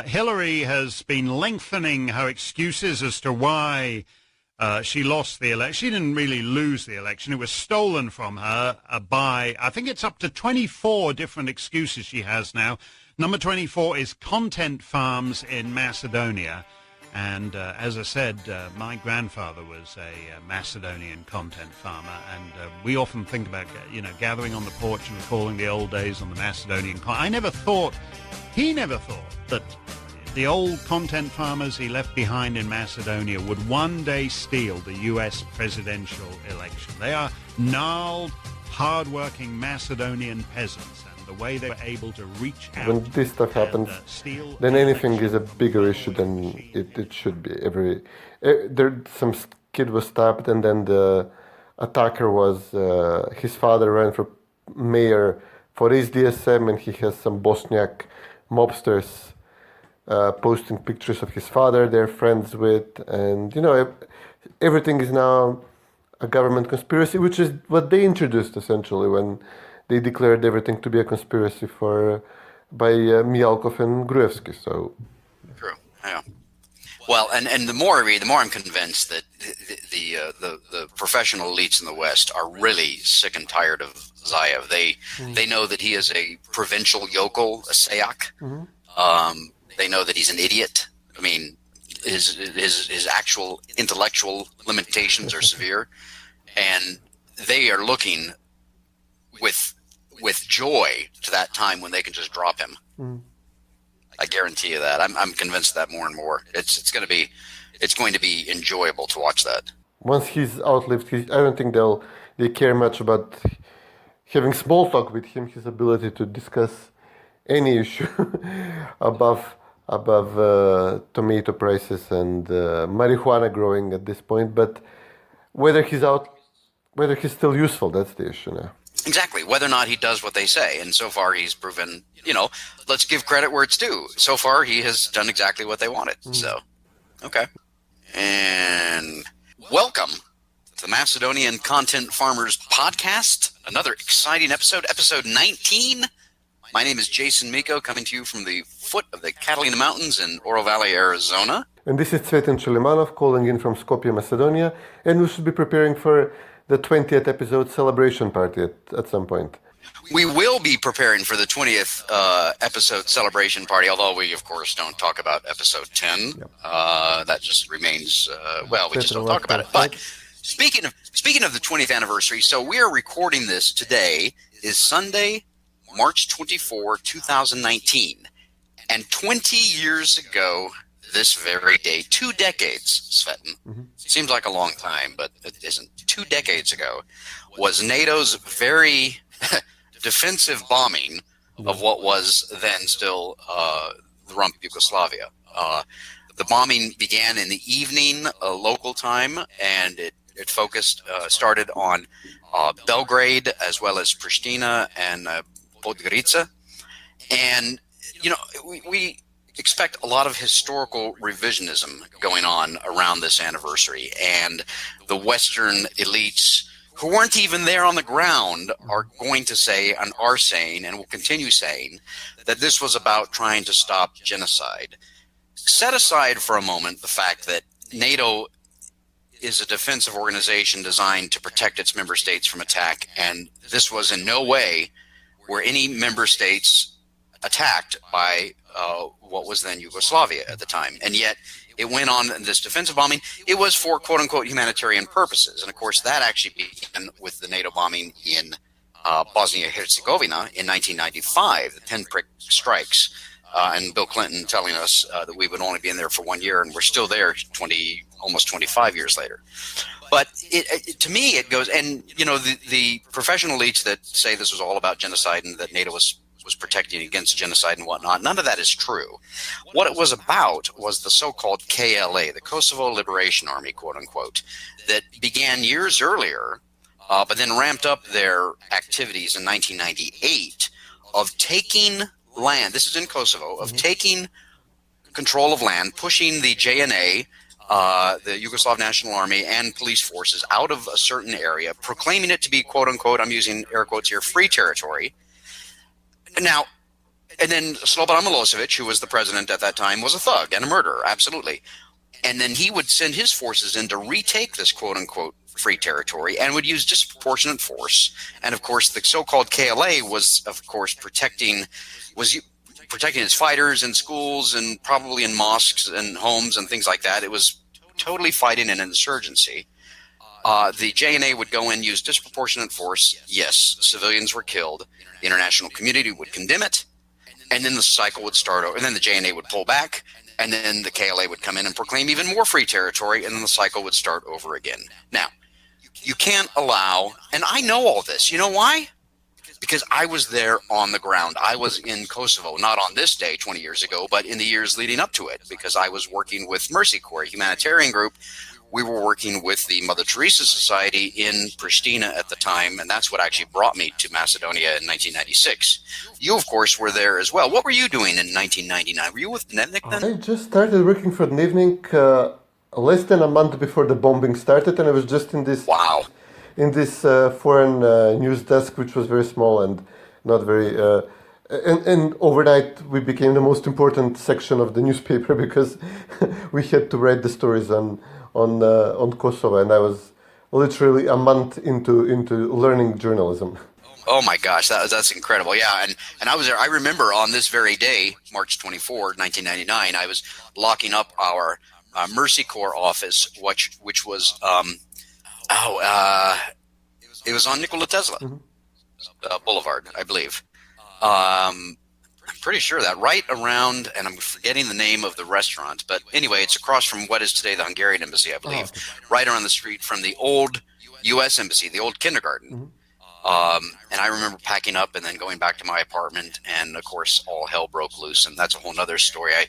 Hillary has been lengthening her excuses as to why she lost the election. She didn't really lose the election. It was stolen from her by, I think it's up to 24 different excuses she has now. Number 24 is content farms in Macedonia. And as I said, my grandfather was a Macedonian content farmer, and we often think about, gathering on the porch and recalling the old days on the Macedonian. He never thought that the old content farmers he left behind in Macedonia would one day steal the U.S. presidential election. They are gnarled, hard-working Macedonian peasants. The way they were able to reach out. When this stuff happens, then anything is a bigger issue than it should be. Some kid was stabbed, and then the attacker was his father ran for mayor for his DSM, and he has some Bosniak mobsters posting pictures of his father they're friends with, and everything is now a government conspiracy, which is what they introduced essentially when they declared everything to be a conspiracy by Mijalkov and Gruevski. So true, yeah. Well, and the more I read, the more I'm convinced that the professional elites in the West are really sick and tired of Zaev. They know that he is a provincial yokel, a sayak. Mm-hmm. They know that he's an idiot. I mean, his actual intellectual limitations are severe, and they are looking with joy to that time when they can just drop him. Mm. I guarantee you that. I'm convinced of that more and more. It's going to be enjoyable to watch that. Once he's outlived, I don't think they care much about having small talk with him. His ability to discuss any issue above tomato prices and marijuana growing at this point. But whether he's still useful, that's the issue now. Exactly. Whether or not he does what they say. And so far he's proven, let's give credit where it's due. So far he has done exactly what they wanted. Mm. So, okay. And welcome to the Macedonian Content Farmers Podcast. Another exciting episode 19. My name is Jason Miko, coming to you from the foot of the Catalina Mountains in Oro Valley, Arizona. And this is Cvetin Šilimanov calling in from Skopje, Macedonia. And we should be preparing for the 20th episode celebration party at some point. We will be preparing for the 20th episode celebration party, although we, of course, don't talk about episode 10. Yep. That just remains, we just don't talk about it. But speaking of the 20th anniversary, so we are recording this today is Sunday, March 24, 2019. And 20 years ago, this very day, 2 decades, Cvetin, seems like a long time, but it isn't. 2 decades ago was NATO's very defensive bombing of what was then still the rump of Yugoslavia. The bombing began in the evening local time, and it started on Belgrade as well as Pristina and Podgorica. And, we expect a lot of historical revisionism going on around this anniversary, and the Western elites who weren't even there on the ground are going to say and are saying and will continue saying that this was about trying to stop genocide. Set aside for a moment the fact that NATO is a defensive organization designed to protect its member states from attack, and this was in no way were any member states attacked by what was then Yugoslavia at the time. And yet it went on this defensive bombing. It was for quote unquote humanitarian purposes. And of course that actually began with the NATO bombing in Bosnia and Herzegovina in 1995, the pinprick strikes. And Bill Clinton telling us that we would only be in there for 1 year, and we're still there almost 25 years later. But to me, it goes, and the professional elites that say this was all about genocide and that NATO was protecting against genocide and whatnot, none of that is true. What it was about was the so-called KLA, the Kosovo Liberation Army, quote unquote, that began years earlier, but then ramped up their activities in 1998 of taking land, this is in Kosovo, of taking control of land, pushing the JNA, the Yugoslav National Army, and police forces out of a certain area, proclaiming it to be, quote unquote, I'm using air quotes here, free territory. Now, And then Slobodan Milosevic, who was the president at that time, was a thug and a murderer, absolutely. And then he would send his forces in to retake this quote-unquote free territory and would use disproportionate force. And, of course, the so-called KLA was, of course, protecting its fighters in schools and probably in mosques and homes and things like that. It was totally fighting an insurgency. The JNA would go in, use disproportionate force. Yes, civilians were killed. The international community would condemn it. And then the cycle would start over. And then the JNA would pull back. And then the KLA would come in and proclaim even more free territory. And then the cycle would start over again. Now, you can't allow, and I know all this. You know why? Because I was there on the ground. I was in Kosovo, not on this day 20 years ago, but in the years leading up to it, because I was working with Mercy Corps, a humanitarian group. We were working with the Mother Teresa Society in Pristina at the time, and that's what actually brought me to Macedonia in 1996. You, of course, were there as well. What were you doing in 1999? Were you with Dnevnik then? I just started working for Dnevnik less than a month before the bombing started, and I was just in this foreign news desk, which was very small and not very. And overnight, we became the most important section of the newspaper because we had to write the stories on Kosovo, and I was literally a month into learning journalism. Oh my gosh, that's incredible! Yeah, and I was there. I remember on this very day, March 24, 1999, I was locking up our Mercy Corps office, which was it was on Nikola Tesla Boulevard, I believe. I'm pretty sure that right around, and I'm forgetting the name of the restaurant, but anyway, it's across from what is today the Hungarian embassy, I believe, right around the street from the old U.S. embassy, the old kindergarten. And I remember packing up and then going back to my apartment, and of course all hell broke loose, and that's a whole nother story. I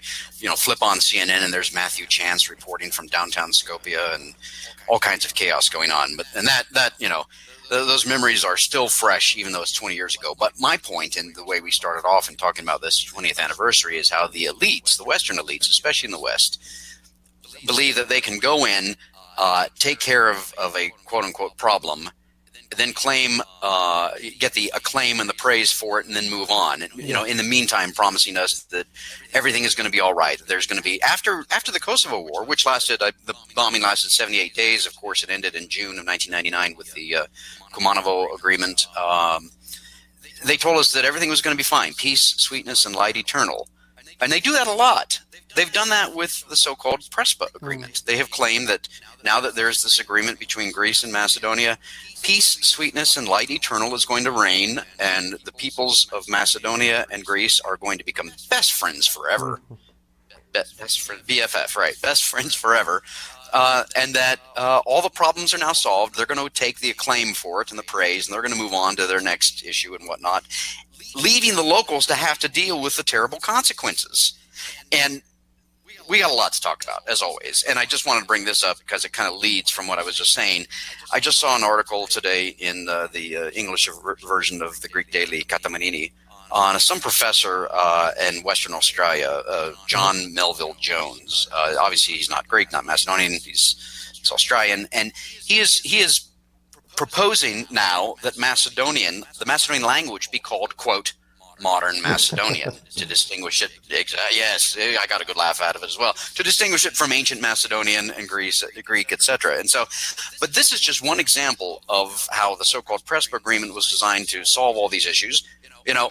flip on CNN and there's Matthew Chance reporting from downtown Skopje and all kinds of chaos going on. But and that those memories are still fresh, even though it's 20 years ago. But my point in the way we started off in talking about this 20th anniversary is how the elites, the Western elites, especially in the West, believe that they can go in, take care of a quote-unquote problem, then claim, get the acclaim and the praise for it, and then move on. And, in the meantime, promising us that everything is going to be all right. There's going to be after the Kosovo War, which lasted the bombing lasted 78 days. Of course, it ended in June of 1999 with the Kumanovo Agreement. They told us that everything was going to be fine: peace, sweetness, and light eternal. And they do that a lot. They've done that with the so-called Prespa agreement. They have claimed that now that there's this agreement between Greece and Macedonia, peace, sweetness, and light eternal is going to reign, and the peoples of Macedonia and Greece are going to become best friends forever. BFF, right? Best friends forever. And that all the problems are now solved. They're going to take the acclaim for it and the praise, and they're going to move on to their next issue and whatnot, leaving the locals to have to deal with the terrible consequences. And we got a lot to talk about, as always. And I just wanted to bring this up because it kind of leads from what I was just saying. I just saw an article today in the English version of the Greek daily Katamanini on some professor in Western Australia, John Melville Jones. Obviously, he's not Greek, not Macedonian. He's Australian. And he is proposing now that the Macedonian language be called, quote, modern Macedonian, to distinguish it. Yes, I got a good laugh out of it as well. To distinguish it from ancient Macedonian and Greek, etc. And so, but this is just one example of how the so-called Prespa agreement was designed to solve all these issues.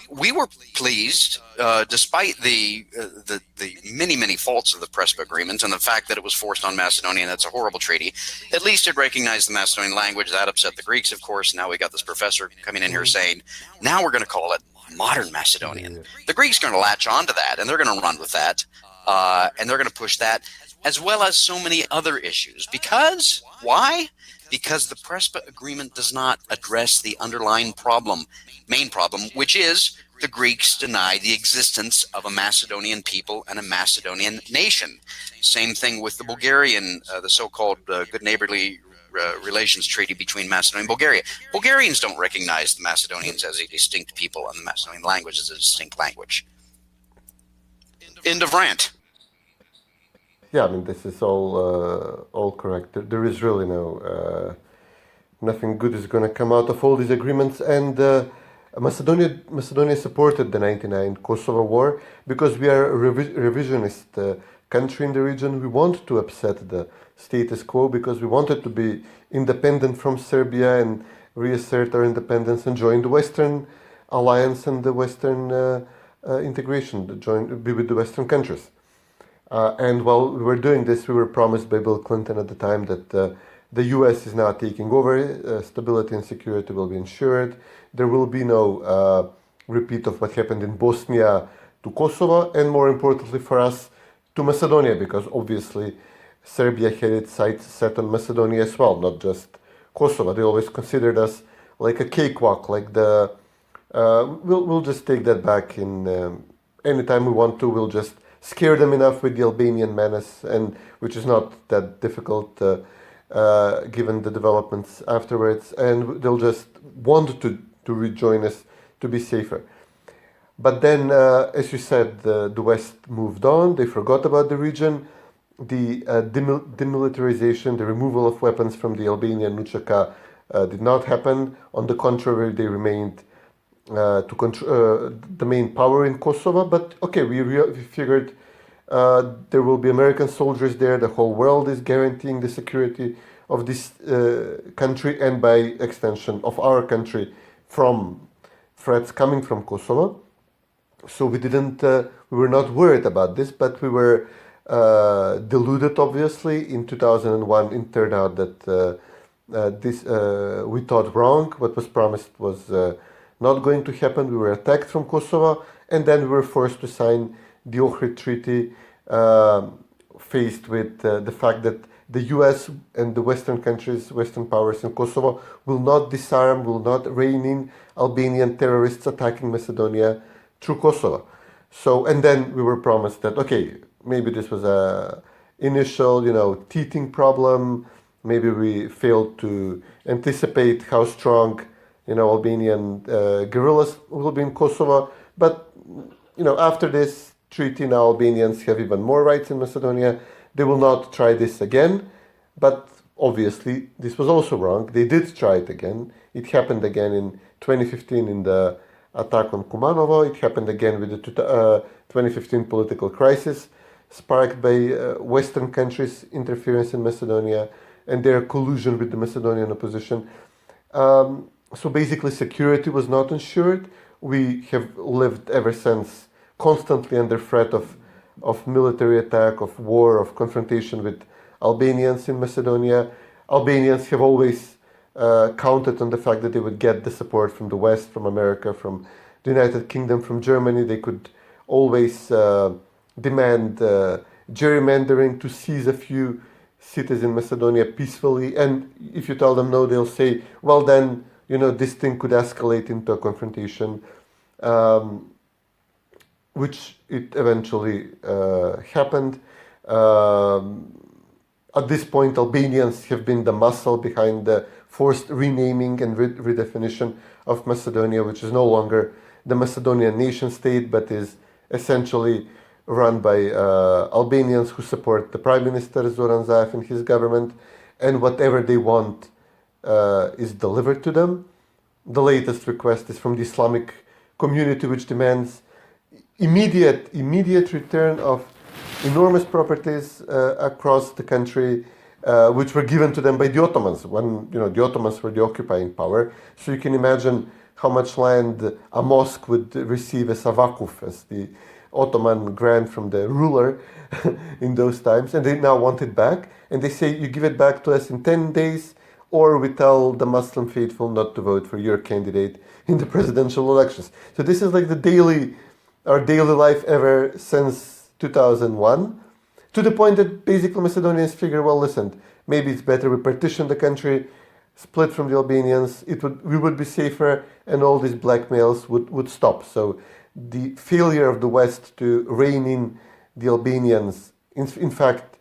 We were pleased, despite the many faults of the Prespa agreement and the fact that it was forced on Macedonia, and that's a horrible treaty. At least it recognized the Macedonian language. That upset the Greeks, of course. Now we got this professor coming in here saying, now we're going to call it modern Macedonian. The Greeks are going to latch on to that, and they're going to run with that, and they're going to push that, as well as so many other issues. Because, why? Because the Prespa agreement does not address the underlying main problem, which is the Greeks deny the existence of a Macedonian people and a Macedonian nation. Same thing with the Bulgarian, the so-called good neighborly relations treaty between Macedonia and Bulgaria. Bulgarians don't recognize the Macedonians as a distinct people, and the Macedonian language is a distinct language. End of rant. Yeah, I mean, this is all correct. There is really nothing good is going to come out of all these agreements, and Macedonia supported the 99 Kosovo war because we are a revisionist country in the region. We want to upset the status quo because we wanted to be independent from Serbia and reassert our independence and join the Western alliance and the Western integration, be with the Western countries. And while we were doing this, we were promised by Bill Clinton at the time that the U.S. is now taking over, stability and security will be ensured. There will be no repeat of what happened in Bosnia to Kosovo, and more importantly for us, to Macedonia, because obviously Serbia had its sights set on Macedonia as well, not just Kosovo. They always considered us like a cakewalk, like we'll just take that back in anytime we want to. We'll just scare them enough with the Albanian menace, and which is not that difficult given the developments afterwards, and they'll just want to rejoin us to be safer. But then, as you said, the West moved on. They forgot about the region. The demilitarization, the removal of weapons from the Albanian Nučaka did not happen. On the contrary, they remained to control the main power in Kosovo. But okay, we figured there will be American soldiers there. The whole world is guaranteeing the security of this country, and by extension of our country, from threats coming from Kosovo. So we were not worried about this, but we were deluded, obviously. In 2001, it turned out that we thought wrong. What was promised was not going to happen. We were attacked from Kosovo, and then we were forced to sign the Ohrid Treaty, faced with the fact that the US and the Western countries, Western powers in Kosovo will not disarm, will not rein in Albanian terrorists attacking Macedonia through Kosovo. So, and then we were promised that, okay, maybe this was a initial, teething problem. Maybe we failed to anticipate how strong, Albanian guerrillas will be in Kosovo. But, after this treaty, now Albanians have even more rights in Macedonia. They will not try this again. But obviously, this was also wrong. They did try it again. It happened again in 2015 in the attack on Kumanovo. It happened again with the 2015 political crisis sparked by Western countries' interference in Macedonia and their collusion with the Macedonian opposition. So basically, security was not ensured. We have lived ever since constantly under threat of military attack, of war, of confrontation with Albanians in Macedonia. Albanians have always counted on the fact that they would get the support from the West, from America, from the United Kingdom, from Germany. They could always demand gerrymandering to seize a few cities in Macedonia peacefully. And if you tell them no, they'll say, well, then, this thing could escalate into a confrontation, which it eventually happened. At this point, Albanians have been the muscle behind the forced renaming and redefinition of Macedonia, which is no longer the Macedonian nation state, but is essentially run by Albanians who support the Prime Minister Zoran Zaev and his government, and whatever they want is delivered to them. The latest request is from the Islamic community, which demands immediate return of enormous properties across the country, which were given to them by the Ottomans when the Ottomans were the occupying power. So you can imagine how much land a mosque would receive as a vakuf, as the Ottoman grant from the ruler in those times, and they now want it back. And they say, you give it back to us in 10 days, or we tell the Muslim faithful not to vote for your candidate in the presidential elections. So this is like our daily life ever since 2001, to the point that basically Macedonians figure, well, listen, maybe it's better we partition the country, split from the Albanians, we would be safer, and all these blackmails would stop. So the failure of the West to rein in the Albanians, in fact,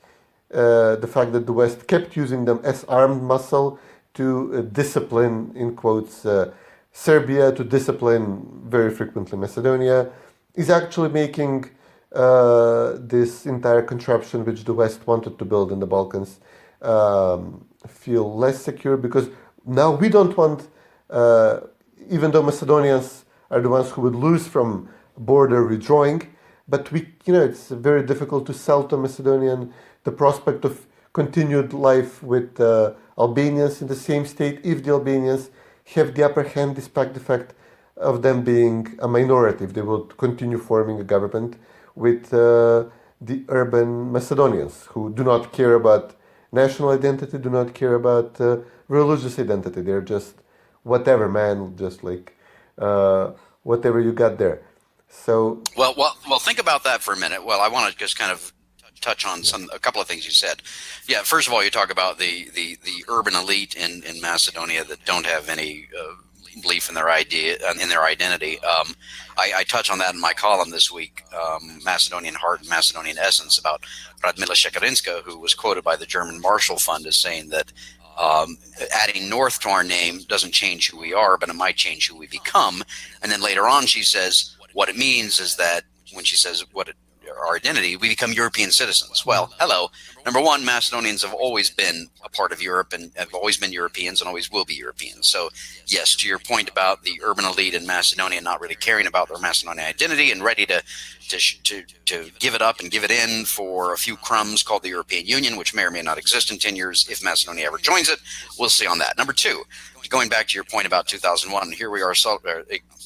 the fact that the West kept using them as armed muscle to discipline, in quotes, Serbia, to discipline very frequently Macedonia, is actually making this entire contraption which the West wanted to build in the Balkans feel less secure, because now we don't want even though Macedonians are the ones who would lose from border withdrawing, but it's very difficult to sell to Macedonian the prospect of continued life with Albanians in the same state if the Albanians have the upper hand, despite the fact of them being a minority, if they would continue forming a government with the urban Macedonians who do not care about national identity, do not care about religious identity. They're just whatever, man, just like whatever you got there. So well, think about that for a minute. Well, I want to just kind of touch on a couple of things you said. Yeah, first of all, you talk about the urban elite in Macedonia that don't have any belief in their identity. I touch on that in my column this week, Macedonian Heart and Macedonian Essence, about Radmila Shekarinska, who was quoted by the German Marshall Fund as saying that adding North to our name doesn't change who we are, but it might change who we become. And then later on, she says what it means is that when she says our identity, we become European citizens. Well, hello. Number one, Macedonians have always been a part of Europe and have always been Europeans and always will be Europeans. So, yes, to your point about the urban elite in Macedonia not really caring about their Macedonian identity and ready to give it up and give it in for a few crumbs called the European Union, which may or may not exist in 10 years if Macedonia ever joins it. We'll see on that. Number two, going back to your point about 2001, here we are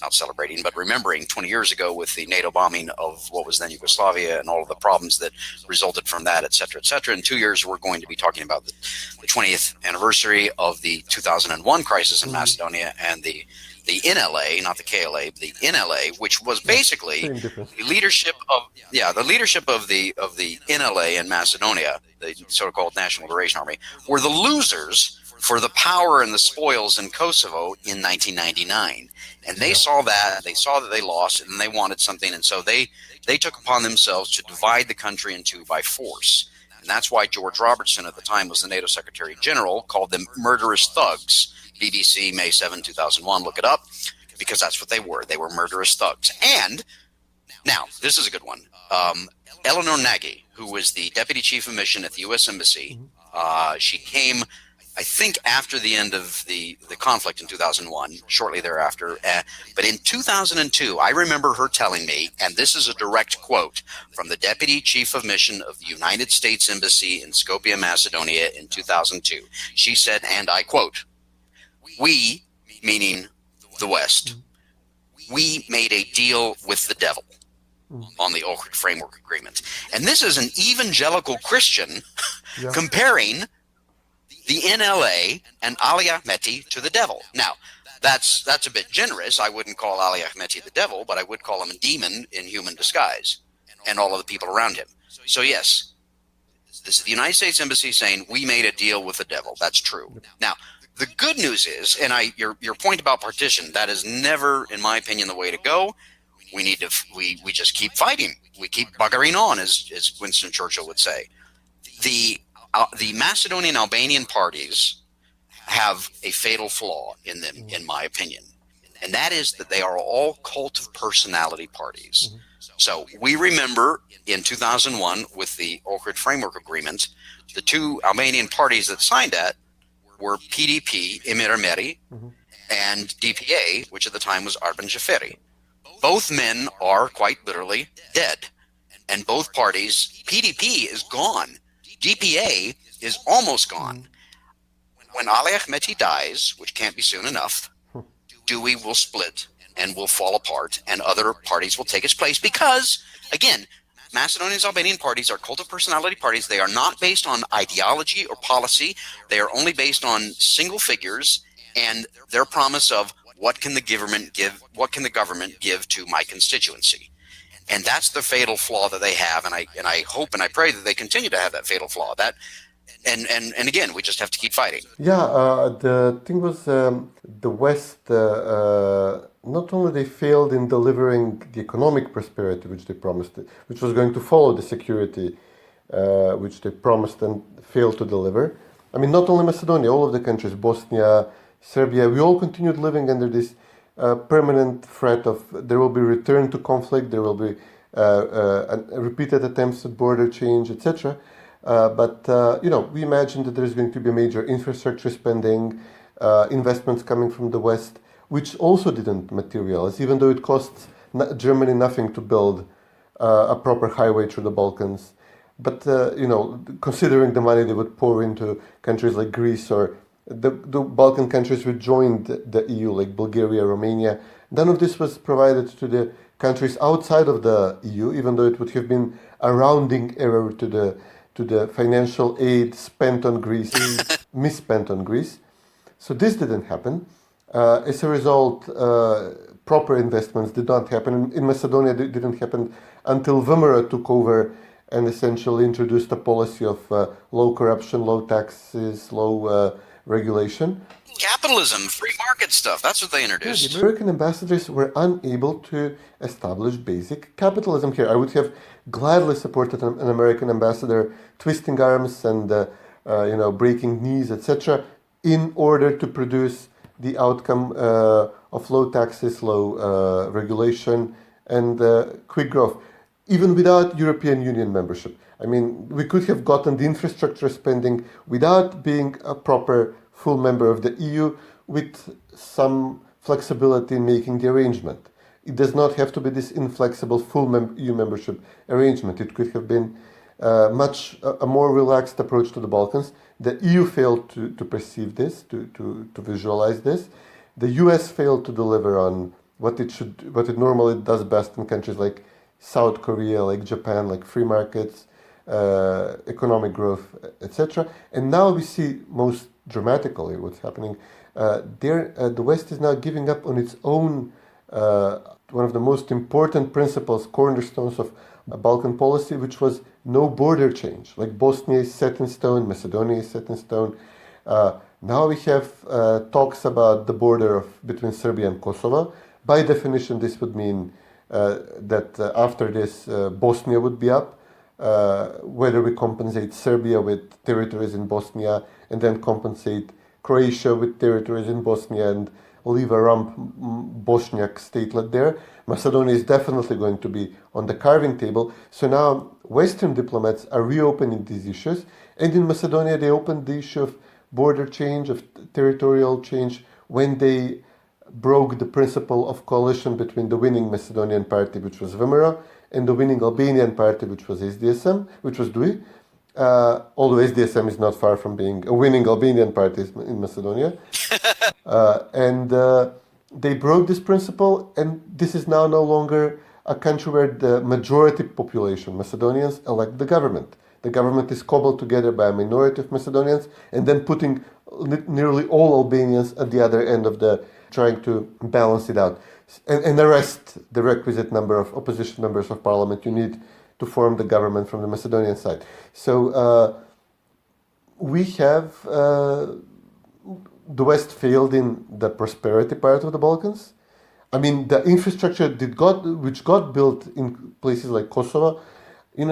not celebrating, but remembering 20 years ago with the NATO bombing of what was then Yugoslavia and all of the problems that resulted from that, et cetera, et cetera. In 2 years, we're going to be talking about the 20th anniversary of the 2001 crisis in Macedonia and the NLA, not the KLA, the NLA, which was basically the leadership of the NLA in Macedonia, the so-called National Liberation Army, were the losers for the power and the spoils in Kosovo in 1999. And they saw that they lost, and they wanted something, and so they took upon themselves to divide the country in two by force. And that's why George Robertson, at the time was the NATO Secretary General, called them murderous thugs. BBC, May 7, 2001, look it up, because that's what they were. They were murderous thugs. And now, this is a good one. Eleanor Nagy, who was the Deputy Chief of Mission at the U.S. Embassy, she came, I think, after the end of the conflict in 2001, shortly thereafter. But in 2002, I remember her telling me, and this is a direct quote from the Deputy Chief of Mission of the United States Embassy in Skopje, Macedonia in 2002. She said, and I quote, "We," meaning the West, "we made a deal with the devil on the Ohrid Framework Agreement." And this is an evangelical Christian comparing the NLA and Ali Ahmeti to the devil. Now, that's a bit generous. I wouldn't call Ali Ahmeti the devil, but I would call him a demon in human disguise, and all of the people around him. So yes, this is the United States Embassy saying we made a deal with the devil. That's true. Now, the good news is, and your point about partition, that is never, in my opinion, the way to go. We just keep fighting. We keep buggering on, as Winston Churchill would say. The Macedonian Albanian parties have a fatal flaw in them, in my opinion, and that is that they are all cult of personality parties. So we remember in 2001 with the Ohrid Framework Agreement, the two Albanian parties that signed that were PDP, Emir Meri, and DPA, which at the time was Arben Shaferi. Both men are quite literally dead, and both parties, PDP is gone. DPA is almost gone. When Ali Ahmeti dies, which can't be soon enough, Dewey will split and will fall apart, and other parties will take its place because, again, Macedonian Albanian parties are cult of personality parties. They are not based on ideology or policy. They are only based on single figures and their promise of what can the government give to my constituency. And that's the fatal flaw that they have, and I hope and I pray that they continue to have that fatal flaw. That and again, we just have to keep fighting. The thing was, the West not only they failed in delivering the economic prosperity which they promised, which was going to follow the security which they promised and failed to deliver. I mean, not only Macedonia, all of the countries, Bosnia, Serbia, we all continued living under this permanent threat of there will be return to conflict, there will be repeated attempts at border change, etc. But we imagined that there is going to be major infrastructure spending, investments coming from the West. which also didn't materialize, even though it costs Germany nothing to build a proper highway through the Balkans. But, considering the money they would pour into countries like Greece or the Balkan countries which joined the EU, like Bulgaria, Romania, none of this was provided to the countries outside of the EU, even though it would have been a rounding error to the financial aid spent on Greece, misspent on Greece. So this didn't happen. As a result, proper investments did not happen. In Macedonia, it didn't happen until Vimera took over and essentially introduced a policy of low corruption, low taxes, low regulation. Capitalism, free market stuff, that's what they introduced. The American ambassadors were unable to establish basic capitalism here. I would have gladly supported an American ambassador twisting arms and breaking knees, etc., in order to produce the outcome of low taxes, low regulation, and quick growth, even without European Union membership. I mean, we could have gotten the infrastructure spending without being a proper full member of the EU, with some flexibility in making the arrangement. It does not have to be this inflexible full EU membership arrangement. It could have been a more relaxed approach to the Balkans. The EU failed to perceive this, to visualize this. The US failed to deliver on what it normally does best in countries like South Korea, like Japan, like free markets, economic growth, etc. And now we see most dramatically what's happening. The West is now giving up on its own, one of the most important principles, cornerstones of Balkan policy, which was no border change. Like Bosnia is set in stone, Macedonia is set in stone. Now we have talks about the border between Serbia and Kosovo. By definition, this would mean that after this, Bosnia would be up. Whether we compensate Serbia with territories in Bosnia and then compensate Croatia with territories in Bosnia and leave a rump Bosniak statelet there. Macedonia is definitely going to be on the carving table. So now Western diplomats are reopening these issues. And in Macedonia, they opened the issue of border change, of territorial change, when they broke the principle of coalition between the winning Macedonian party, which was Vimera, and the winning Albanian party, which was SDSM, which was DUI. Although SDSM is not far from being a winning Albanian party in Macedonia. And they broke this principle, and this is now no longer a country where the majority population, Macedonians, elect the government. The government is cobbled together by a minority of Macedonians, and then putting nearly all Albanians at the other end of trying to balance it out. And arrest the requisite number of opposition members of parliament you need to form the government from the Macedonian side. So we have the West failed in the prosperity part of the Balkans. I mean, the infrastructure which got built in places like Kosovo,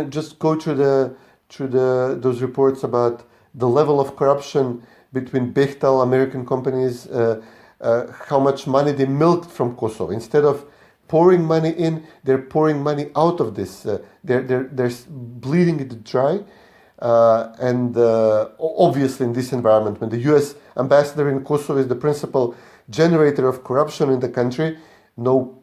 just go through those reports about the level of corruption between Bechtel, American companies, how much money they milked from Kosovo. Instead of pouring money in, they're pouring money out of this. They're bleeding it dry. And obviously in this environment, when the US ambassador in Kosovo is the principal generator of corruption in the country, no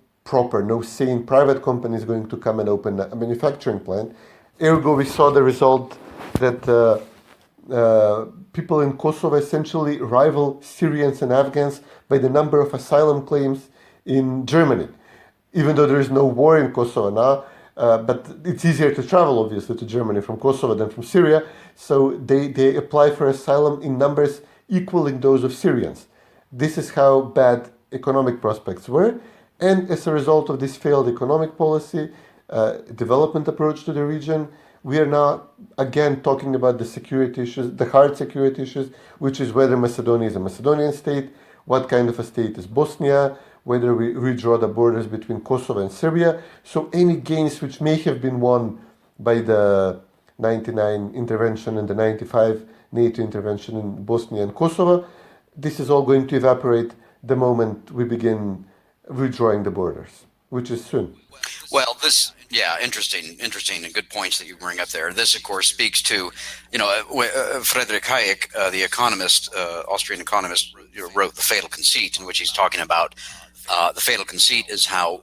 sane private company is going to come and open a manufacturing plant. Ergo, we saw the result that people in Kosovo essentially rival Syrians and Afghans by the number of asylum claims in Germany. Even though there is no war in Kosovo now, but it's easier to travel, obviously, to Germany from Kosovo than from Syria. So they apply for asylum in numbers equaling those of Syrians. This is how bad economic prospects were. And as a result of this failed economic policy, development approach to the region, we are now again talking about the security issues, the hard security issues, which is whether Macedonia is a Macedonian state, what kind of a state is Bosnia, whether we redraw the borders between Kosovo and Serbia. So any gains which may have been won by the 99 intervention and the 95 NATO intervention in Bosnia and Kosovo, this is all going to evaporate the moment we begin redrawing the borders, which is soon. Well, Interesting and good points that you bring up there. This, of course, speaks to, Friedrich Hayek, the economist, Austrian economist, wrote The Fatal Conceit, in which he's talking about the fatal conceit is how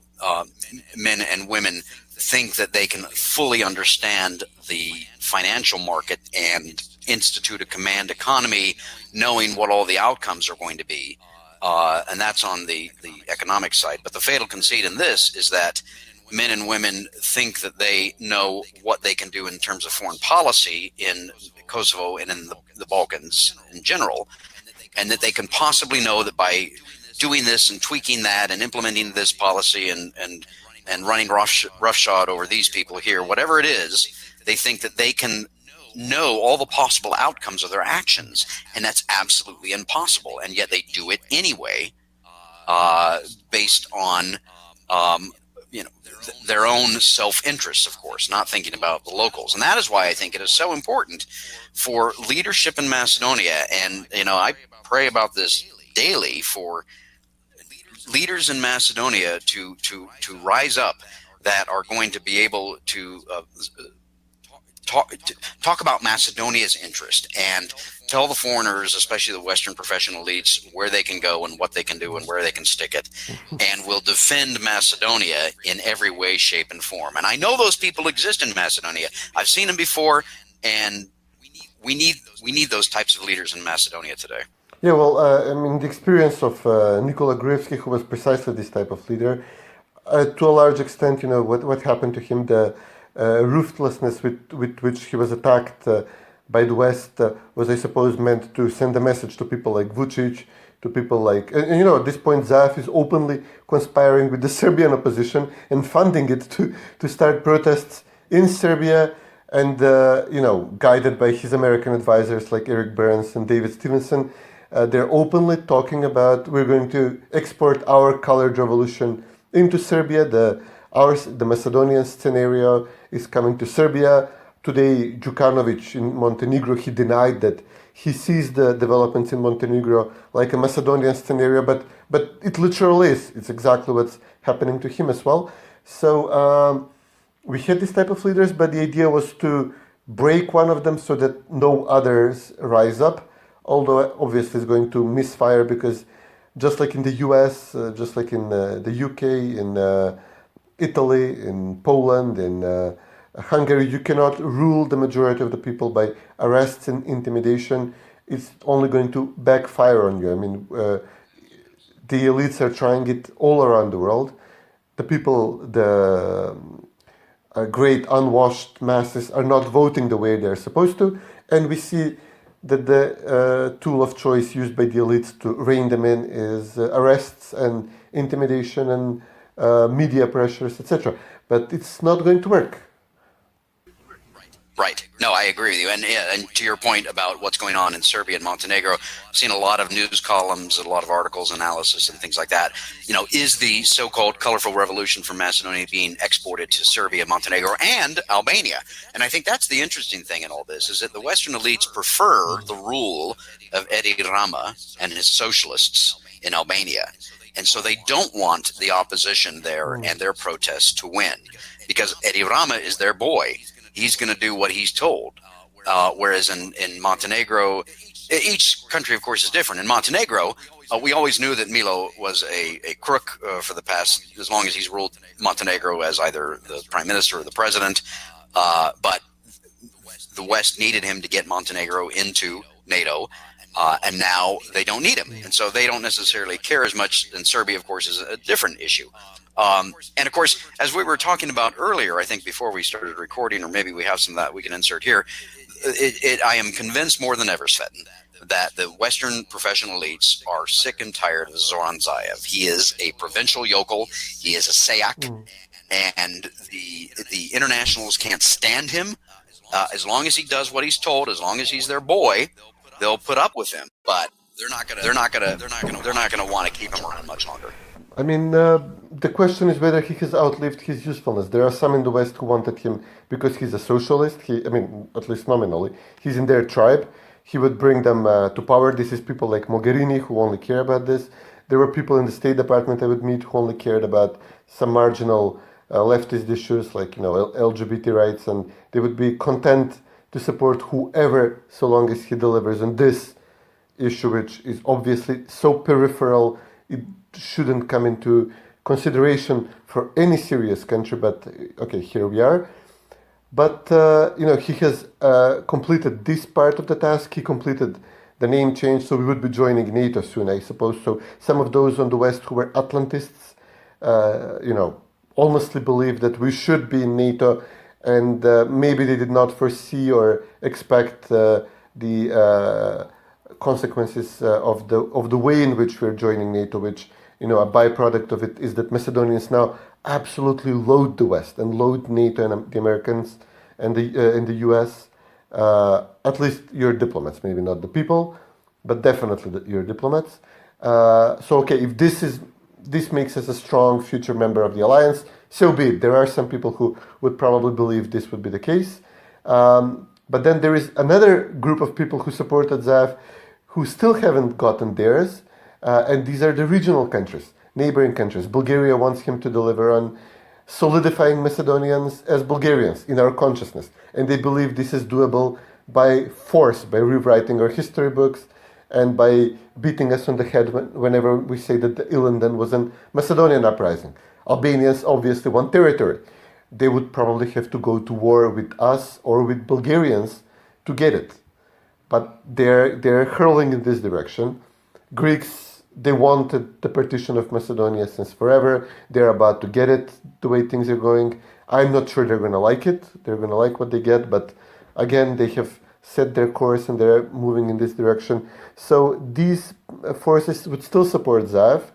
men and women think that they can fully understand the financial market and institute a command economy, knowing what all the outcomes are going to be. And that's on the economic side. But the fatal conceit in this is that men and women think that they know what they can do in terms of foreign policy in Kosovo and in the Balkans in general, and that they can possibly know that by doing this and tweaking that and implementing this policy and running roughshod over these people here, whatever it is, they think that they can know all the possible outcomes of their actions, and that's absolutely impossible. And yet they do it anyway, based on their own self-interest, of course, not thinking about the locals. And that is why I think it is so important for leadership in Macedonia. And, I pray about this daily for leaders in Macedonia to rise up that are going to be able to talk about Macedonia's interest and tell the foreigners, especially the Western professional elites, where they can go and what they can do and where they can stick it, and will defend Macedonia in every way, shape, and form. And I know those people exist in Macedonia. I've seen them before, and we need those types of leaders in Macedonia today. Yeah, well, the experience of Nikola Gruevski, who was precisely this type of leader, to a large extent, what happened to him, the ruthlessness with which he was attacked by the West was, I suppose, meant to send a message to people like Vucic, to people like, at this point, Zaev is openly conspiring with the Serbian opposition and funding it to start protests in Serbia, and, guided by his American advisors like Eric Burns and David Stevenson. They're openly talking about, we're going to export our colored revolution into Serbia. The Macedonian scenario is coming to Serbia. Today, Djukanovic in Montenegro, he denied that he sees the developments in Montenegro like a Macedonian scenario, but it literally is. It's exactly what's happening to him as well. So we had this type of leaders, but the idea was to break one of them so that no others rise up. Although obviously it's going to misfire, because just like in the US, just like in the UK, in Italy, in Poland, in Hungary, you cannot rule the majority of the people by arrests and intimidation. It's only going to backfire on you. The elites are trying it all around the world. The people, the great unwashed masses, are not voting the way they're supposed to, and we see that the tool of choice used by the elites to rein them in is arrests and intimidation and media pressures, etc. But it's not going to work. Right. No, I agree with you. And to your point about what's going on in Serbia and Montenegro, I've seen a lot of news columns, a lot of articles, analysis, and things like that. Is the so-called colorful revolution from Macedonia being exported to Serbia, Montenegro, and Albania? And I think that's the interesting thing in all this, is that the Western elites prefer the rule of Edi Rama and his socialists in Albania. And so they don't want the opposition there and their protests to win, because Edi Rama is their boy. He's going to do what he's told. Whereas in Montenegro, each country, of course, is different. In Montenegro, we always knew that Milo was a crook for the past, as long as he's ruled Montenegro as either the prime minister or the president. But the West needed him to get Montenegro into NATO. And now they don't need him. And so they don't necessarily care as much. And Serbia, of course, is a different issue. And of course, as we were talking about earlier, I think before we started recording, or maybe we have some of that we can insert here, I am convinced more than ever, Cvetin, that the Western professional elites are sick and tired of Zoran Zaev. He is a provincial yokel. He is a sayak. And the internationals can't stand him. As long as he does what he's told, as long as he's their boy, they'll put up with him. But they're not gonna want to keep him around much longer. The question is whether he has outlived his usefulness. There are some in the West who wanted him because he's a socialist. At least nominally, he's in their tribe. He would bring them to power. This is people like Mogherini who only care about this. There were people in the State Department I would meet who only cared about some marginal leftist issues like LGBT rights, and they would be content to support whoever so long as he delivers on this issue, which is obviously so peripheral it shouldn't come into consideration for any serious country. But okay, here we are. But he has completed this part of the task. He completed the name change, so we would be joining NATO soon, I suppose. So some of those on the West who were Atlantists, honestly believe that we should be in NATO, and maybe they did not foresee or expect the consequences of the way in which we're joining NATO, which a byproduct of it is that Macedonians now absolutely loathe the West and loathe NATO and the Americans and the US. At least your diplomats, maybe not the people, but definitely your diplomats. If this makes us a strong future member of the alliance, so be it. There are some people who would probably believe this would be the case. But then there is another group of people who supported Zaev who still haven't gotten theirs. And these are the regional countries, neighboring countries. Bulgaria wants him to deliver on solidifying Macedonians as Bulgarians in our consciousness. And they believe this is doable by force, by rewriting our history books and by beating us on the head whenever we say that the Ilinden was a Macedonian uprising. Albanians obviously want territory. They would probably have to go to war with us or with Bulgarians to get it. But they're hurling in this direction. Greeks, they wanted the partition of Macedonia since forever. They're about to get it the way things are going. I'm not sure they're going to like it. They're going to like what they get. But again, they have set their course and they're moving in this direction. So these forces would still support Zaev.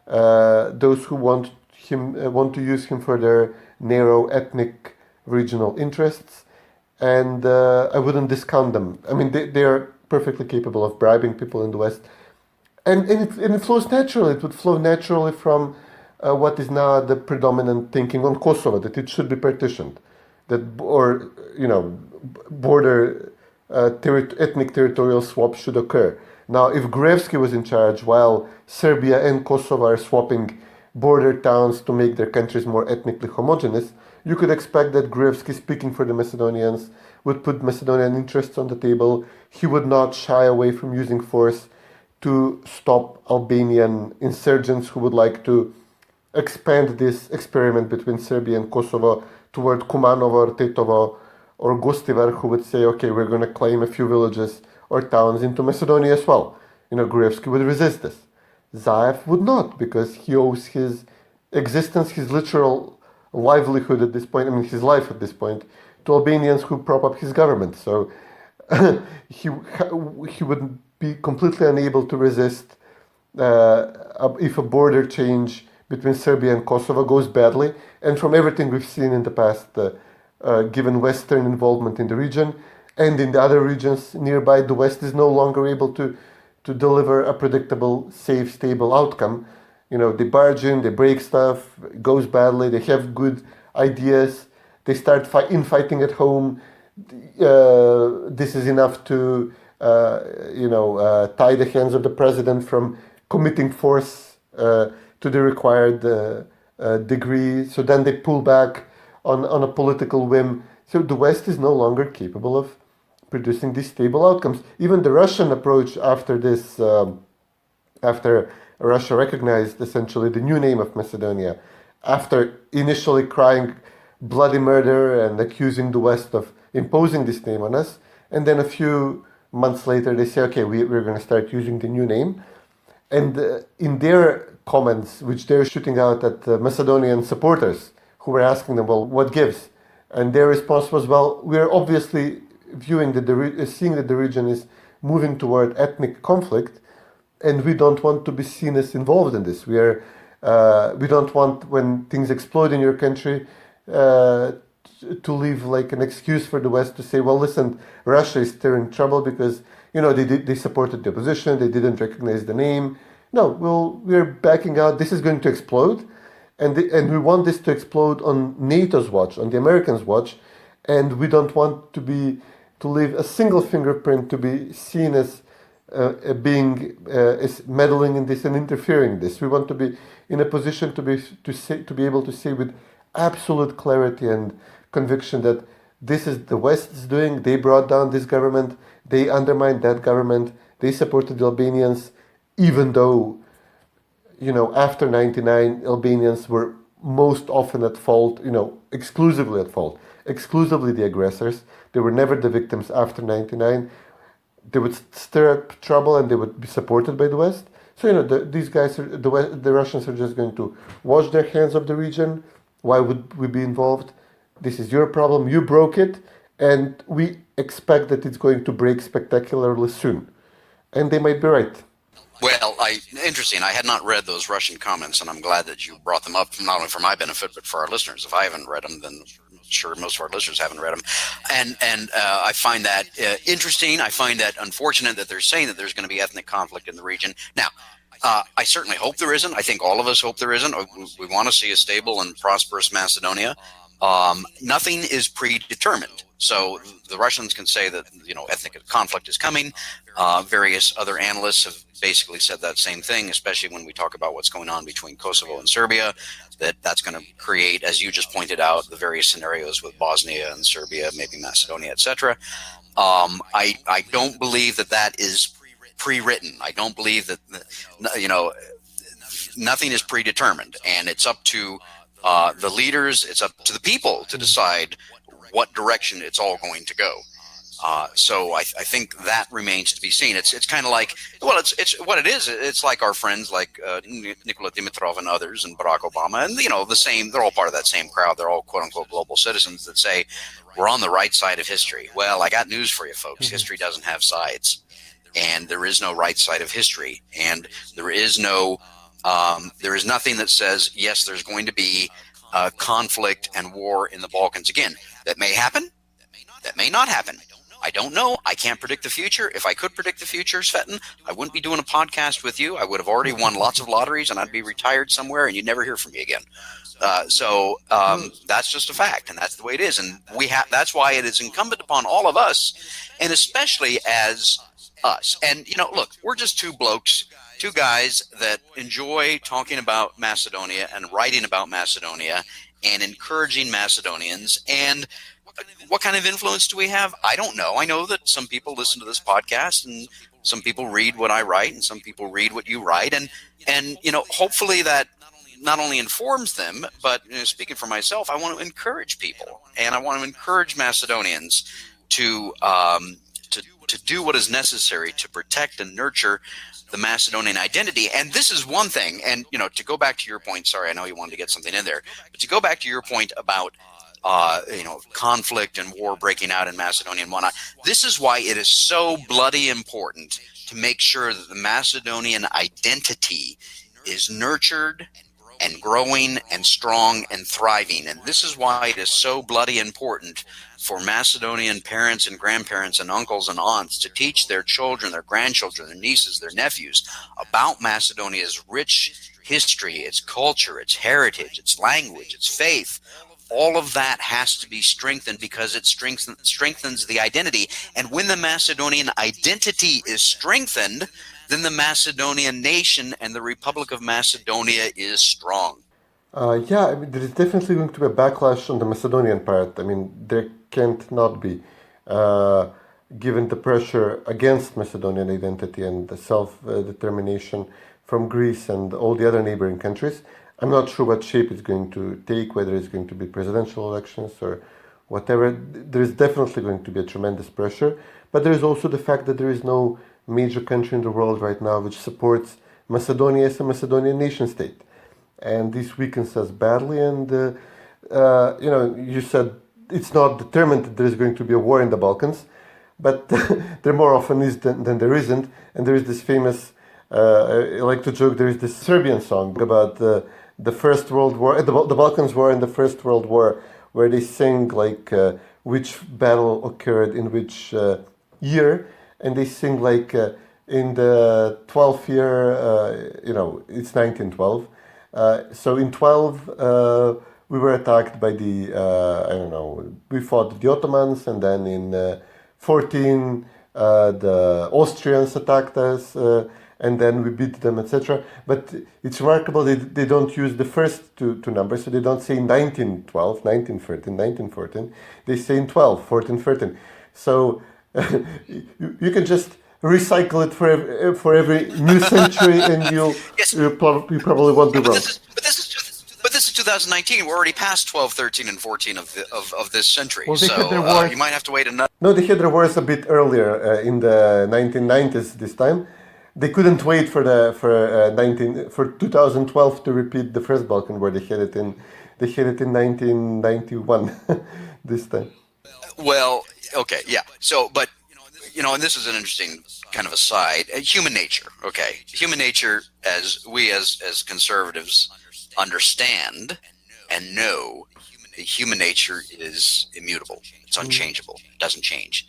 Those who want to use him for their narrow ethnic regional interests. And I wouldn't discount them. I mean, they are perfectly capable of bribing people in the West. And it flows naturally. It would flow naturally from what is now the predominant thinking on Kosovo, that it should be partitioned, border ethnic territorial swap should occur. Now, if Gruevski was in charge while Serbia and Kosovo are swapping border towns to make their countries more ethnically homogeneous, you could expect that Gruevski, speaking for the Macedonians, would put Macedonian interests on the table. He would not shy away from using force to stop Albanian insurgents who would like to expand this experiment between Serbia and Kosovo toward Kumanovo or Tetovo or Gostivar, who would say, okay, we're going to claim a few villages or towns into Macedonia as well. Gruevski would resist this. Zaev would not, because he owes his existence, his literal livelihood at this point, his life at this point, to Albanians who prop up his government. So he would be completely unable to resist if a border change between Serbia and Kosovo goes badly. And from everything we've seen in the past, given Western involvement in the region and in the other regions nearby, the West is no longer able to deliver a predictable, safe, stable outcome. They barge in, they break stuff, it goes badly, they have good ideas, they start infighting at home. This is enough to tie the hands of the president from committing force to the required degree. So then they pull back on a political whim. So the West is no longer capable of producing these stable outcomes. Even the Russian approach after this, after Russia recognized essentially the new name of Macedonia, after initially crying bloody murder and accusing the West of imposing this name on us, and then a few months later they say, okay, we're going to start using the new name. And in their comments, which they're shooting out at Macedonian supporters who were asking them, well, what gives? And their response was, well, we're obviously viewing seeing that the region is moving toward ethnic conflict, and we don't want to be seen as involved in this. We don't want, when things explode in your country, to leave like an excuse for the West to say, well, listen, Russia is stirring trouble because they supported the opposition, they didn't recognize the name. No, we're backing out. This is going to explode, and we want this to explode on NATO's watch, on the Americans' watch, and we don't want to leave a single fingerprint to be seen as being as meddling in this and interfering in this. We want to be in a position to be able to say with absolute clarity and conviction that this is the West is doing. They brought down this government. They undermined that government. They supported the Albanians, even though, after 99, Albanians were most often at fault, exclusively at fault, exclusively the aggressors. They were never the victims after 99. They would stir up trouble and they would be supported by the West. So, these guys, the Russians are just going to wash their hands of the region. Why would we be involved? This is your problem. You broke it. And we expect that it's going to break spectacularly soon. And they might be right. Well, interesting. I had not read those Russian comments, and I'm glad that you brought them up, not only for my benefit, but for our listeners. If I haven't read them, then I'm sure most of our listeners haven't read them. And I find that interesting. I find that unfortunate that they're saying that there's going to be ethnic conflict in the region. Now, I certainly hope there isn't. I think all of us hope there isn't. We want to see a stable and prosperous Macedonia. Nothing is predetermined. So the Russians can say that, ethnic conflict is coming. Various other analysts have basically said that same thing, especially when we talk about what's going on between Kosovo and Serbia, that's going to create, as you just pointed out, the various scenarios with Bosnia and Serbia, maybe Macedonia, etc. I don't believe that is pre-written. I don't believe that, nothing is predetermined, and it's up to the leaders, it's up to the people to decide what direction it's all going to go. So I think that remains to be seen. It's kind of like, it's what it is. It's like our friends like Nikola Dimitrov and others and Barack Obama, and the same. They're all part of that same crowd. They're all quote unquote global citizens that say we're on the right side of history. Well, I got news for you, folks. History doesn't have sides, and there is no right side of history, and there is nothing that says yes, there's going to be conflict and war in the Balkans again. That may happen. That may not happen. I don't know. I can't predict the future. If I could predict the future, Cvetin, I wouldn't be doing a podcast with you. I would have already won lots of lotteries, and I'd be retired somewhere, and you'd never hear from me again. So that's just a fact, and that's the way it is. And that's why it is incumbent upon all of us, and especially as us. And, look, we're just two blokes, two guys that enjoy talking about Macedonia and writing about Macedonia and encouraging Macedonians. And what kind of influence do we have? I don't know. I know that some people listen to this podcast, and some people read what I write, and some people read what you write. And hopefully that not only informs them, but speaking for myself, I want to encourage people, and I want to encourage Macedonians to do what is necessary to protect and nurture the Macedonian identity. And this is one thing, and to go back to your point, sorry, I know you wanted to get something in there, but to go back to your point about conflict and war breaking out in Macedonia and whatnot, this is why it is so bloody important to make sure that the Macedonian identity is nurtured and growing and strong and thriving. And this is why it is so bloody important for Macedonian parents and grandparents and uncles and aunts to teach their children, their grandchildren, their nieces, their nephews about Macedonia's rich history, its culture, its heritage, its language, its faith. All of that has to be strengthened because it strengthens the identity. And when the Macedonian identity is strengthened, then the Macedonian nation and the Republic of Macedonia is strong. There is definitely going to be a backlash on the Macedonian part. There can't not be, given the pressure against Macedonian identity and the self-determination from Greece and all the other neighboring countries. I'm not sure what shape it's going to take, whether it's going to be presidential elections or whatever. There is definitely going to be a tremendous pressure, but there is also the fact that there is no major country in the world right now which supports Macedonia as a Macedonian nation state. And this weakens us badly. And, you said it's not determined that there is going to be a war in the Balkans, but there more often is than there isn't. And there is this famous, I like to joke, there is this Serbian song about the First World War, the Balkans War and the First World War, where they sing which battle occurred in which year, and they sing in the 12th year, it's 1912. So in 12, we were attacked by we fought the Ottomans, and then in 14, the Austrians attacked us, and then we beat them, etc. But it's remarkable they don't use the first two numbers, so they don't say 1912, 1913, 1914. They say in 12, 14, 13. So you can just recycle it for every new century, and you probably won't be wrong. But this is 2019. We're already past 12, 13, and 14 of this century. Well, so you might have to wait another. No, they had their wars a bit earlier in the 1990s. This time, they couldn't wait for 2012 to repeat the first Balkan War. They had it in 1991. This time. Well, okay, yeah. So, but and this is an interesting kind of aside. Human nature, okay. Human nature, as conservatives understand and know, human nature is immutable. It's unchangeable. It doesn't change.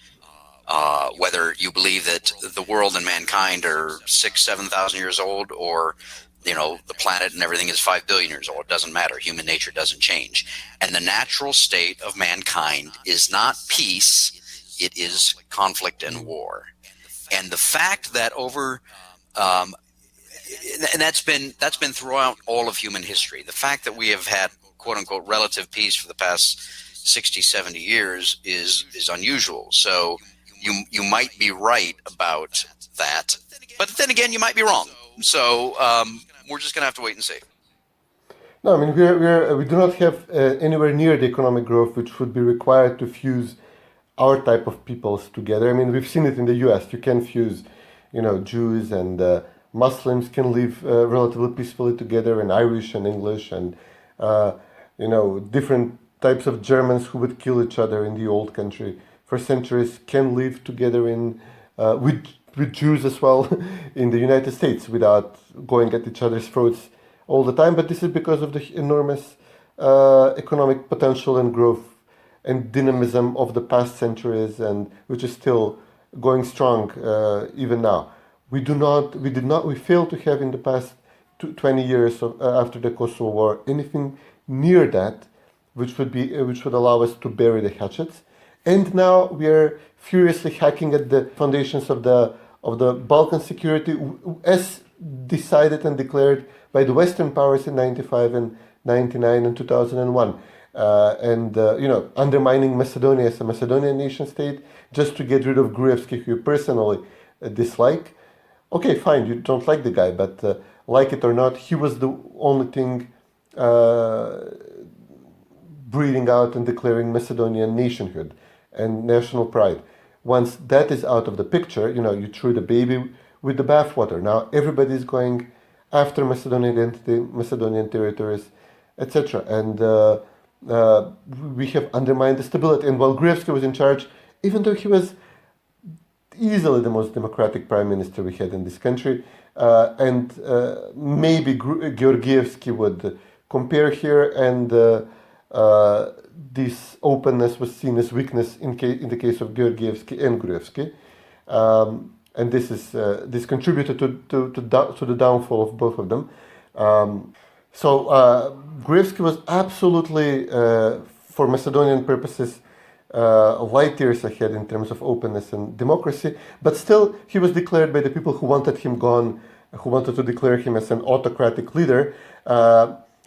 Whether you believe that the world and mankind are 6,000-7,000 years old, or the planet and everything is 5 billion years old, it doesn't matter. Human nature doesn't change. And the natural state of mankind is not peace, it is conflict and war. And the fact that and that's been throughout all of human history. The fact that we have had quote unquote relative peace for the past 60, 70 years is unusual. So you might be right about that, but then again, you might be wrong. So we're just going to have to wait and see. No, I mean we do not have anywhere near the economic growth which would be required to fuse our type of peoples together. I mean, we've seen it in the U.S. You can fuse, Jews and Muslims can live relatively peacefully together, and Irish and English and different types of Germans who would kill each other in the old country for centuries can live together with Jews as well in the United States without going at each other's throats all the time. But this is because of the enormous economic potential and growth and dynamism of the past centuries, and which is still going strong even now. We failed to have in the past 20 years after the Kosovo War anything near that, which would allow us to bury the hatchets. And now we are furiously hacking at the foundations of the Balkan security, as decided and declared by the Western powers in 95 and 99 and 2001. Undermining Macedonia as a Macedonian nation state just to get rid of Gruevski, who you personally dislike. Okay, fine, you don't like the guy, but like it or not, he was the only thing breathing out and declaring Macedonian nationhood and national pride. Once that is out of the picture, you threw the baby with the bathwater. Now everybody is going after Macedonian identity, Macedonian territories, etc. And we have undermined the stability. And while Gruevski was in charge, even though he was easily the most democratic prime minister we had in this country, and maybe Georgievski would compare here, and this openness was seen as weakness in the case of Georgievski and Gruevski, and this contributed to the downfall of both of them. So Gruevski was absolutely, for Macedonian purposes, light years ahead in terms of openness and democracy, but still he was declared by the people who wanted him gone, who wanted to declare him as an autocratic leader,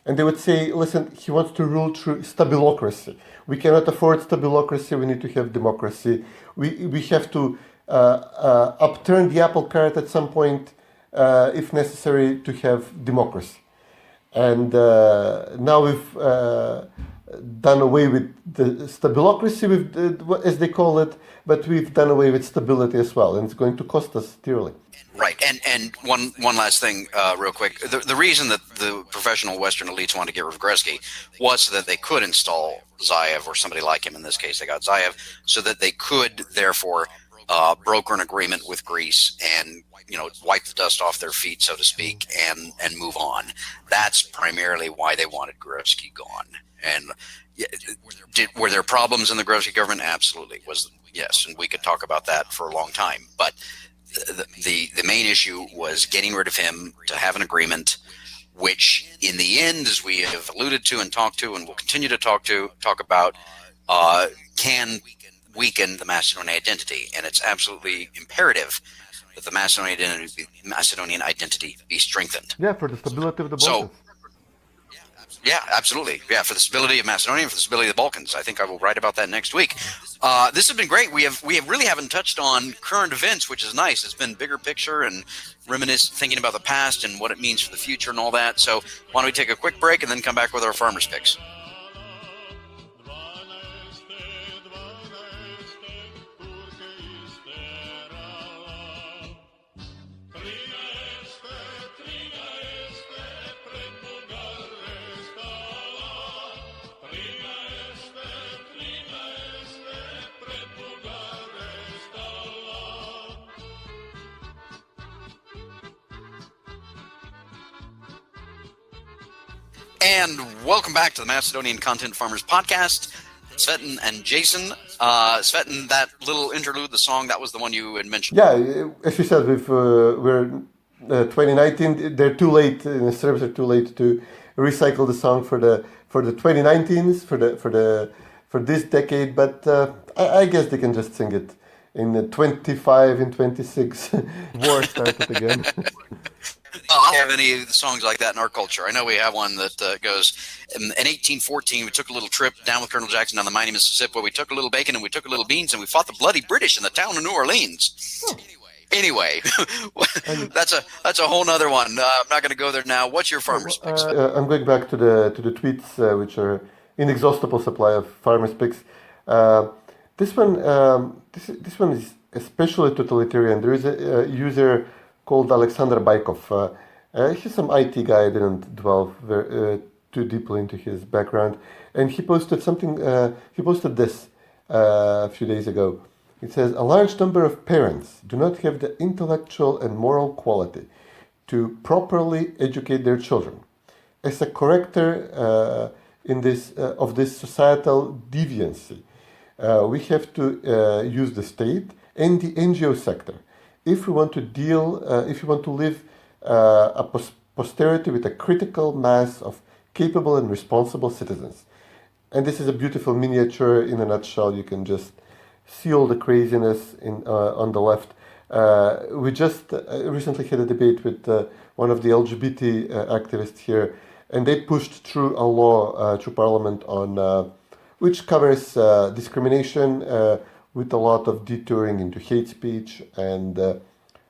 and they would say, listen, he wants to rule through stabilocracy. We cannot afford stabilocracy, we need to have democracy. We have to upturn the apple cart at some point, if necessary, to have democracy. And now we've done away with the stabilocracy, as they call it, but we've done away with stability as well, and it's going to cost us dearly. Right, and one last thing, real quick. The reason that the professional Western elites wanted to get rid of Gruevski was so that they could install Zaev, or somebody like him. In this case, they got Zaev, so that they could therefore broker an agreement with Greece and wipe the dust off their feet, so to speak, and move on. That's primarily why they wanted Gruevski gone. And were there problems in the Gruevski government? Absolutely, yes, and we could talk about that for a long time. But the main issue was getting rid of him to have an agreement, which in the end, as we have alluded to and talked to, and will continue to talk about, can weaken the Macedonian identity. And it's absolutely imperative that the Macedonian identity be strengthened. Yeah, for the stability of the Balkans. Yeah, absolutely. Yeah, for the stability of Macedonia and for the stability of the Balkans. I think I will write about that next week. This has been great. We really haven't touched on current events, which is nice. It's been bigger picture and thinking about the past and what it means for the future and all that. So why don't we take a quick break and then come back with our farmers' picks. And welcome back to the Macedonian Content Farmers Podcast. Cvetin and Jason. Cvetin, that little interlude, the song, that was the one you had mentioned. Yeah, as you said, we're 2019. They're too late. The Serbs are too late to recycle the song for the 2019s for this decade. But I guess they can just sing it in 25 and 26. War started again. I don't have any songs like that in our culture. I know we have one that goes, in 1814, we took a little trip down with Colonel Jackson down the mighty Mississippi, where we took a little bacon and we took a little beans and we fought the bloody British in the town of New Orleans. Oh. Anyway, that's a whole nother one. I'm not going to go there now. What's your farmers' picks? I'm going back to the tweets, which are inexhaustible supply of farmers' picks. This one is especially totalitarian. There is a user called Alexander Baikov. He's some IT guy. I didn't delve too deeply into his background. And he posted something, he posted this a few days ago. It says, a large number of parents do not have the intellectual and moral quality to properly educate their children. As a corrector of this societal deviancy, we have to use the state and the NGO sector if we want to leave a posterity with a critical mass of capable and responsible citizens. And this is a beautiful miniature in a nutshell. You can just see all the craziness on the left. We just recently had a debate with one of the LGBT activists here, and they pushed through a law through Parliament on which covers discrimination with a lot of detouring into hate speech and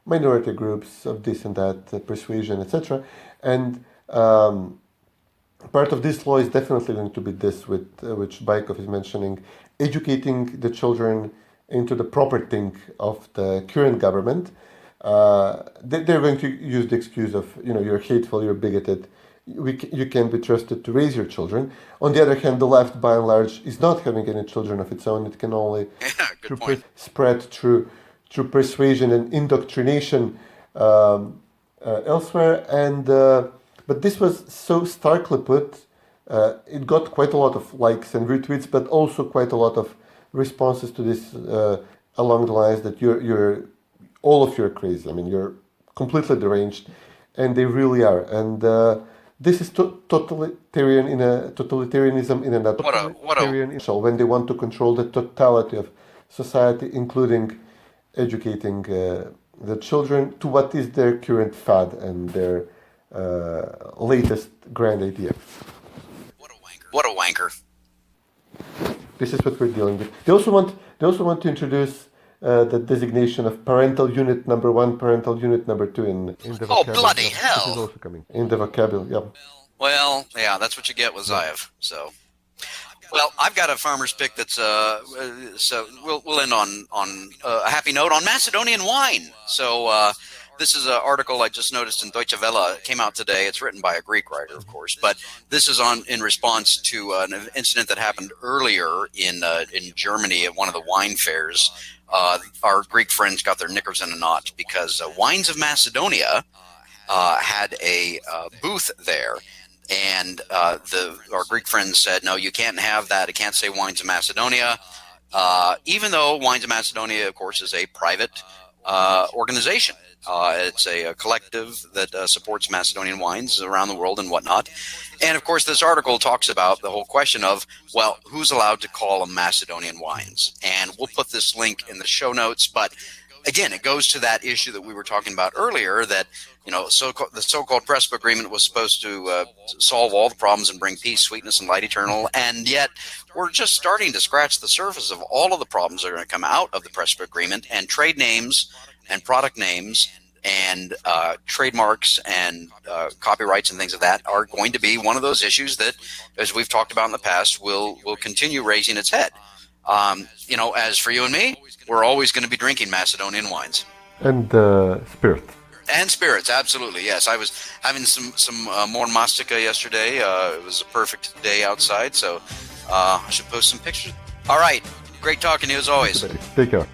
minority groups of this and that, persuasion, etc. And part of this law is definitely going to be this, which Baikov is mentioning, educating the children into the proper thing of the current government. They're going to use the excuse of, you're hateful, you're bigoted, you can't be trusted to raise your children. On the other hand, the left, by and large, is not having any children of its own. It can only spread through persuasion and indoctrination elsewhere. And but this was so starkly put. It got quite a lot of likes and retweets, but also quite a lot of responses to this along the lines that you're all of you are crazy. I mean, you're completely deranged, and they really are. And this is totalitarianism in a nutshell. When they want to control the totality of society, including educating the children to what is their current fad and their latest grand idea. What a wanker! This is what we're dealing with. They also want to introduce the designation of parental unit number 1, parental unit number 2 in the vocabulary. Oh, bloody hell! This is also coming in the vocabulary. Yeah. Well, yeah, that's what you get with Zaev. So, well, I've got a farmer's pick that's so we'll end on a happy note on Macedonian wine. So this is an article I just noticed in Deutsche Welle. It came out today. It's written by a Greek writer, of course, but this is in response to an incident that happened earlier in Germany at one of the wine fairs. Our Greek friends got their knickers in a knot because Wines of Macedonia had a booth there. And our Greek friends said, no, you can't have that. It can't say Wines of Macedonia, even though Wines of Macedonia, of course, is a private organization. It's a collective that supports Macedonian wines around the world and whatnot. And, of course, this article talks about the whole question of, well, who's allowed to call them Macedonian wines? And we'll put this link in the show notes, but again, it goes to that issue that we were talking about earlier, that, you know, the so-called Prespa agreement was supposed to solve all the problems and bring peace, sweetness, and light eternal, and yet we're just starting to scratch the surface of all of the problems that are going to come out of the Prespa agreement, and trade names and product names and trademarks and copyrights and things of that are going to be one of those issues that, as we've talked about in the past, will continue raising its head. You know, as for you and me, we're always going to be drinking Macedonian wines. And spirits. And spirits, absolutely, yes. I was having some more mastica yesterday. It was a perfect day outside, so I should post some pictures. All right, great talking to you as always. Take care.